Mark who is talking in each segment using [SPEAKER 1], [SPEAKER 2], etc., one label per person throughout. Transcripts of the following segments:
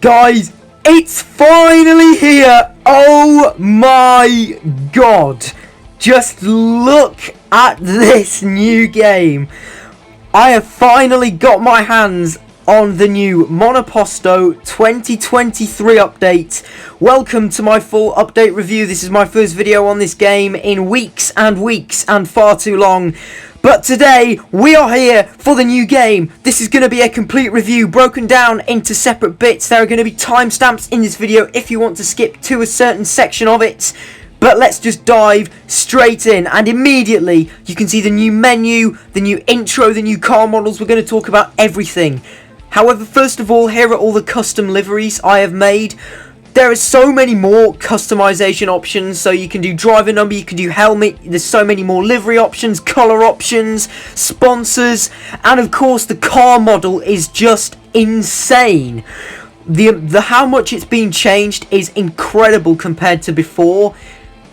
[SPEAKER 1] Guys, it's finally here! Oh my god! Just look at this new game. I have finally got my hands on the new MONOPOSTO 2023 update. Welcome to my full update review. This is my first video on this game in weeks and far too long. But today, we are here for the new game. This is going to be a complete review broken down into separate bits. There are going to be timestamps in this video if you want to skip to a certain section of it. But let's just dive straight in, and immediately you can see the new menu, the new intro, the new car models. We're going to talk about everything. However, first of all, here are all the custom liveries I have made. There are so many more customization options, so you can do driver number, you can do helmet, there's so many more livery options, color options, sponsors, and of course the car model is just insane. The how much it's been changed is incredible compared to before.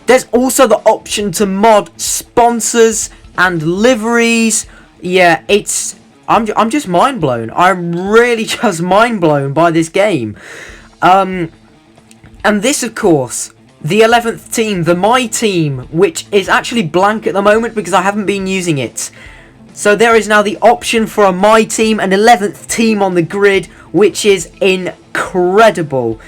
[SPEAKER 1] There's also the option to mod sponsors and liveries. Yeah, I'm just mind blown. I'm really just mind blown by this game. And this, of course, the 11th team, the My Team, which is actually blank at the moment because I haven't been using it. So there is now the option for a My Team, an 11th team on the grid, which is incredible.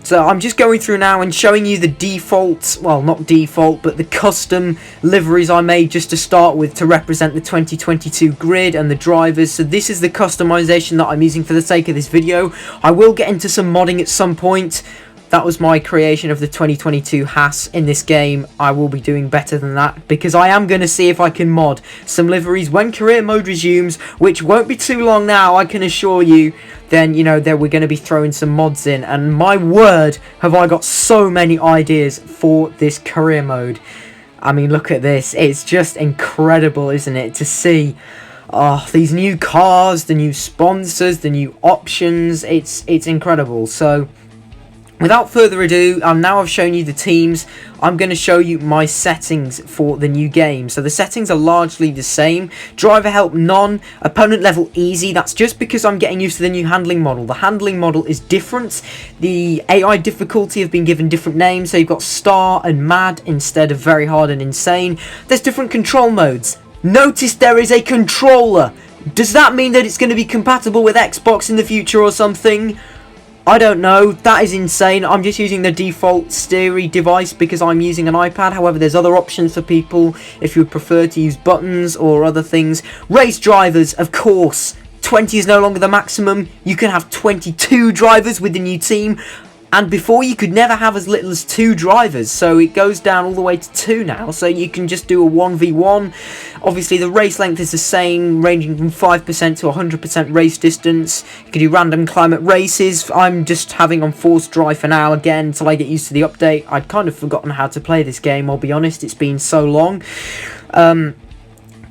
[SPEAKER 1] So I'm just going through now and showing you the default, well, not default, but the custom liveries I made just to start with to represent the 2022 grid and the drivers. So this is the customization that I'm using for the sake of this video. I will get into some modding at some point. That was my creation of the 2022 Haas in this game. I will be doing better than that because I am going to see if I can mod some liveries when career mode resumes, which won't be too long now, I can assure you. Then, you know, we're going to be throwing some mods in, and my word, have I got so many ideas for this career mode. I mean, look at this. It's just incredible, isn't it, to see these new cars, the new sponsors, the new options. It's incredible. So without further ado, now I've shown you the teams, I'm going to show you my settings for the new game. So the settings are largely the same. Driver help none, opponent level easy. That's just because I'm getting used to the new handling model. The handling model is different. The AI difficulty have been given different names. So you've got star and mad instead of very hard and insane. There's different control modes. Notice there is a controller. Does that mean that it's going to be compatible with Xbox in the future or something? I don't know. That is insane. I'm just using the default Stereo device because I'm using an iPad. However, there's other options for people if you would prefer to use buttons or other things. Race drivers, of course. 20 is no longer the maximum. You can have 22 drivers with the new team. And before, you could never have as little as 2 drivers, so it goes down all the way to 2 now, so you can just do a 1v1. Obviously, the race length is the same, ranging from 5% to 100% race distance. You can do random climate races. I'm just having on forced drive for now, again, until I get used to the update. I'd kind of forgotten how to play this game, I'll be honest, it's been so long.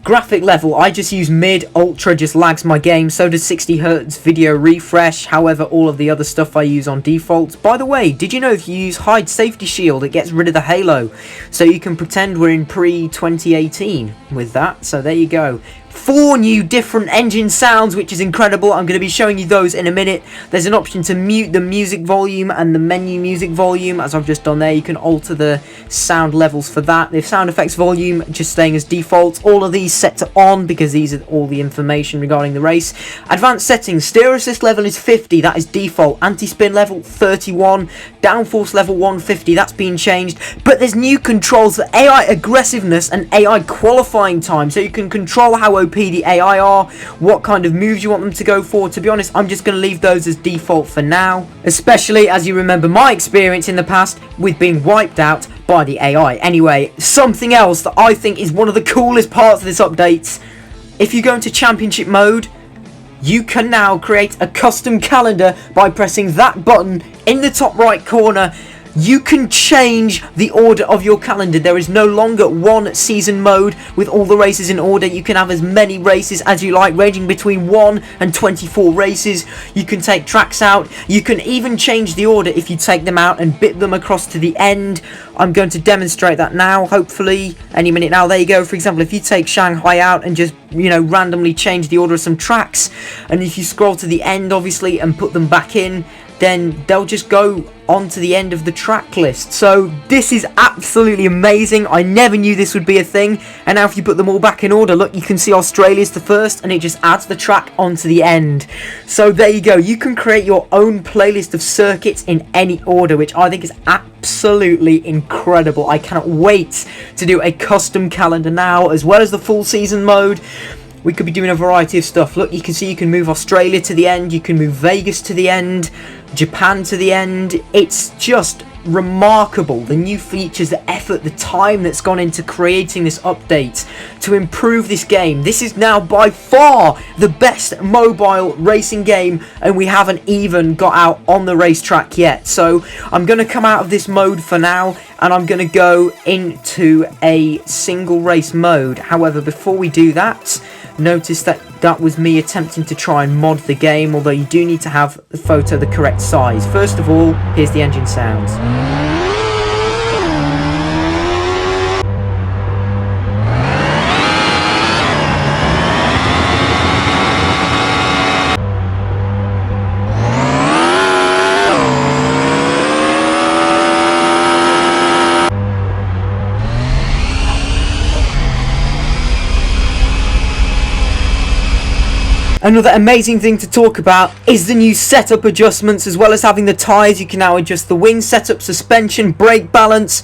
[SPEAKER 1] Graphic level, I just use mid, ultra just lags my game, so does 60Hz video refresh, however all of the other stuff I use on default. By the way, did you know if you use hide safety shield it gets rid of the halo, so you can pretend we're in pre-2018 with that, so there you go. 4 new different engine sounds, which is incredible. I'm going to be showing you those in a minute. There's an option to mute the music volume and the menu music volume, as I've just done there. You can alter the sound levels for that. The sound effects volume just staying as default. All of these set to on because these are all the information regarding the race. Advanced settings, steer assist level is 50, that is default. Anti-spin level 31, downforce level 150, that's been changed. But there's new controls for AI aggressiveness and AI qualifying time, so you can control how OP the AI are, what kind of moves you want them to go for. To be honest, I'm just going to leave those as default for now, especially as you remember my experience in the past with being wiped out by the AI. Anyway, something else that I think is one of the coolest parts of this update, if you go into championship mode, you can now create a custom calendar by pressing that button in the top right corner. You can change the order of your calendar. There is no longer one season mode with all the races in order. You can have as many races as you like, ranging between 1 and 24 races. You can take tracks out. You can even change the order if you take them out and bit them across to the end. I'm going to demonstrate that now, hopefully any minute now. There you go. For example, if you take Shanghai out and just, you know, randomly change the order of some tracks, and if you scroll to the end, obviously, and put them back in, then they'll just go on to the end of the track list. So this is absolutely amazing. I never knew this would be a thing. And now if you put them all back in order, look, you can see Australia's the first, and it just adds the track onto the end. So there you go. You can create your own playlist of circuits in any order, which I think is absolutely incredible. I cannot wait to do a custom calendar now, as well as the full season mode. We could be doing a variety of stuff. Look, you can see you can move Australia to the end, you can move Vegas to the end, Japan to the end. It's just remarkable, the new features, the effort, the time that's gone into creating this update to improve this game. This is now by far the best mobile racing game, and we haven't even got out on the racetrack yet. So I'm going to come out of this mode for now, and I'm going to go into a single race mode. However, before we do that, notice that that was me attempting to try and mod the game, although you do need to have the photo the correct size. First of all, here's the engine sounds. Another amazing thing to talk about is the new setup adjustments. As well as having the tyres, you can now adjust the wing setup, suspension, brake balance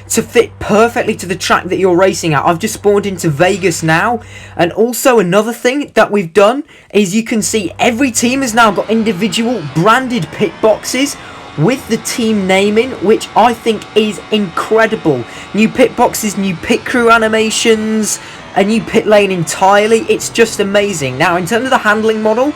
[SPEAKER 1] to fit perfectly to the track that you're racing at. I've just spawned into Vegas now, and also another thing that we've done is you can see every team has now got individual branded pit boxes with the team naming, which I think is incredible. New pit boxes, new pit crew animations, a new pit lane entirely. It's just amazing. Now, in terms of the handling model,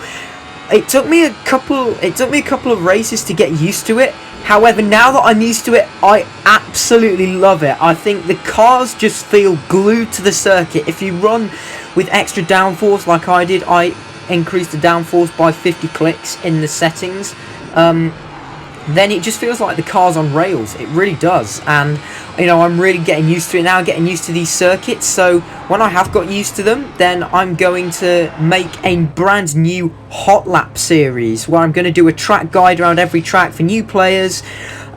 [SPEAKER 1] it took me a couple of races to get used to it. However, now that I'm used to it, I absolutely love it. I think the cars just feel glued to the circuit. If you run with extra downforce like I did, I increased the downforce by 50 clicks in the settings. Then it just feels like the car's on rails. It really does. And, you know, I'm really getting used to it now, getting used to these circuits. So when I have got used to them, then I'm going to make a brand new hot lap series where I'm going to do a track guide around every track for new players.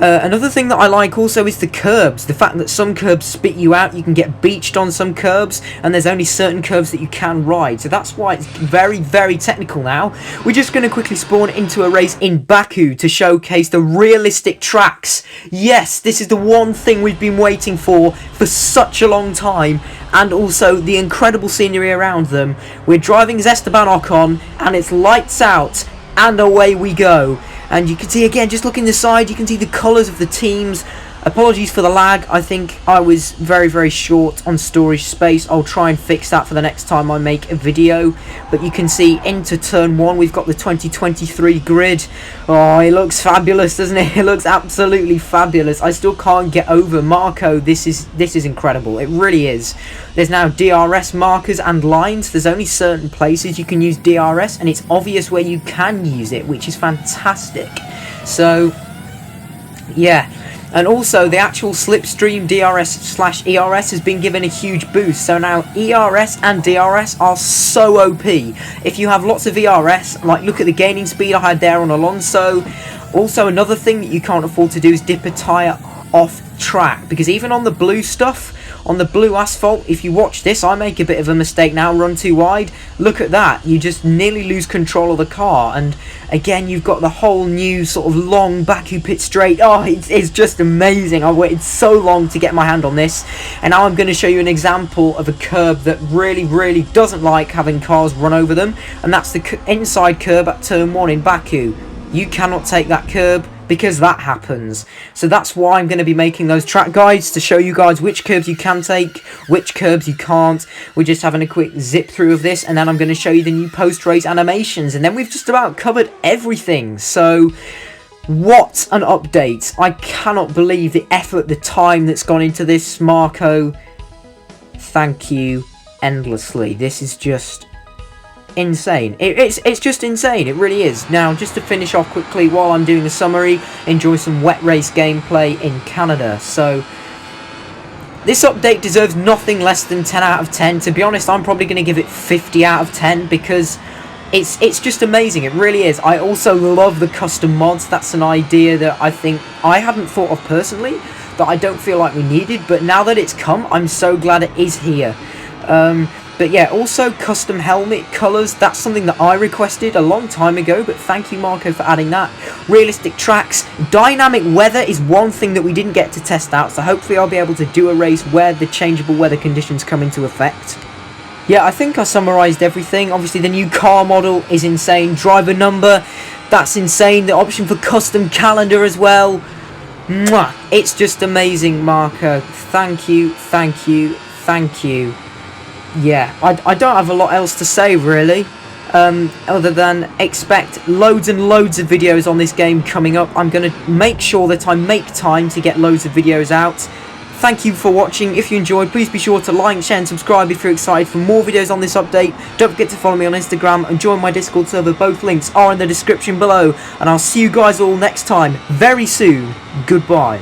[SPEAKER 1] Another thing that I like also is the curbs. The fact that some curbs spit you out, you can get beached on some curbs, and there's only certain curbs that you can ride. So that's why it's very, very technical now. We're just going to quickly spawn into a race in Baku to showcase the realistic tracks. Yes, this is the one thing we've been waiting for such a long time, and also the incredible scenery around them. We're driving as Esteban Ocon, and it's lights out, and away we go. And you can see again, just looking the side, you can see the colours of the teams. Apologies for the lag. I think I was very, very short on storage space. I'll try and fix that for the next time I make a video. But you can see into turn 1, we've got the 2023 grid. Oh, it looks fabulous, doesn't it? It looks absolutely fabulous. I still can't get over Marco. This is incredible. It really is. There's now DRS markers and lines. There's only certain places you can use DRS, and it's obvious where you can use it, which is fantastic. So, yeah. And also, the actual slipstream DRS/ERS has been given a huge boost. So now ERS and DRS are so OP. If you have lots of ERS, like look at the gaining speed I had there on Alonso. Also, another thing that you can't afford to do is dip a tyre off track, because even on the blue stuff, on the blue asphalt, if you watch this, I make a bit of a mistake now, run too wide. Look at that, you just nearly lose control of the car. And again, you've got the whole new sort of long Baku pit straight. Oh, it's just amazing. I waited so long to get my hand on this, and now I'm going to show you an example of a curb that really, really doesn't like having cars run over them, and that's the inside curb at turn 1 in Baku. You cannot take that curb, because that happens. So that's why I'm going to be making those track guides to show you guys which curbs you can take, which curbs you can't. We're just having a quick zip through of this, and then I'm going to show you the new post-race animations, and then we've just about covered everything. So what an update. I cannot believe the effort, the time that's gone into this, Marco. Thank you endlessly. This is just insane. It's just insane. It really is. Now, just to finish off quickly while I'm doing a summary, enjoy some wet race gameplay in Canada. So this update deserves nothing less than 10 out of 10. To be honest, I'm probably going to give it 50 out of 10, because it's just amazing. It really is. I also love the custom mods. That's an idea that I think I hadn't thought of personally, that I don't feel like we needed, but now that it's come, I'm so glad it is here. But yeah, also custom helmet colours, that's something that I requested a long time ago, but thank you Marco for adding that. Realistic tracks, dynamic weather is one thing that we didn't get to test out, so hopefully I'll be able to do a race where the changeable weather conditions come into effect. Yeah, I think I summarised everything. Obviously the new car model is insane, driver number, that's insane, the option for custom calendar as well. Mwah! It's just amazing, Marco. Thank you, thank you, thank you. Yeah, I don't have a lot else to say really, other than expect loads and loads of videos on this game coming up. I'm going to make sure that I make time to get loads of videos out. Thank you for watching. If you enjoyed, please be sure to like, share and subscribe if you're excited for more videos on this update. Don't forget to follow me on Instagram and join my Discord server. Both links are in the description below, and I'll see you guys all next time very soon. Goodbye.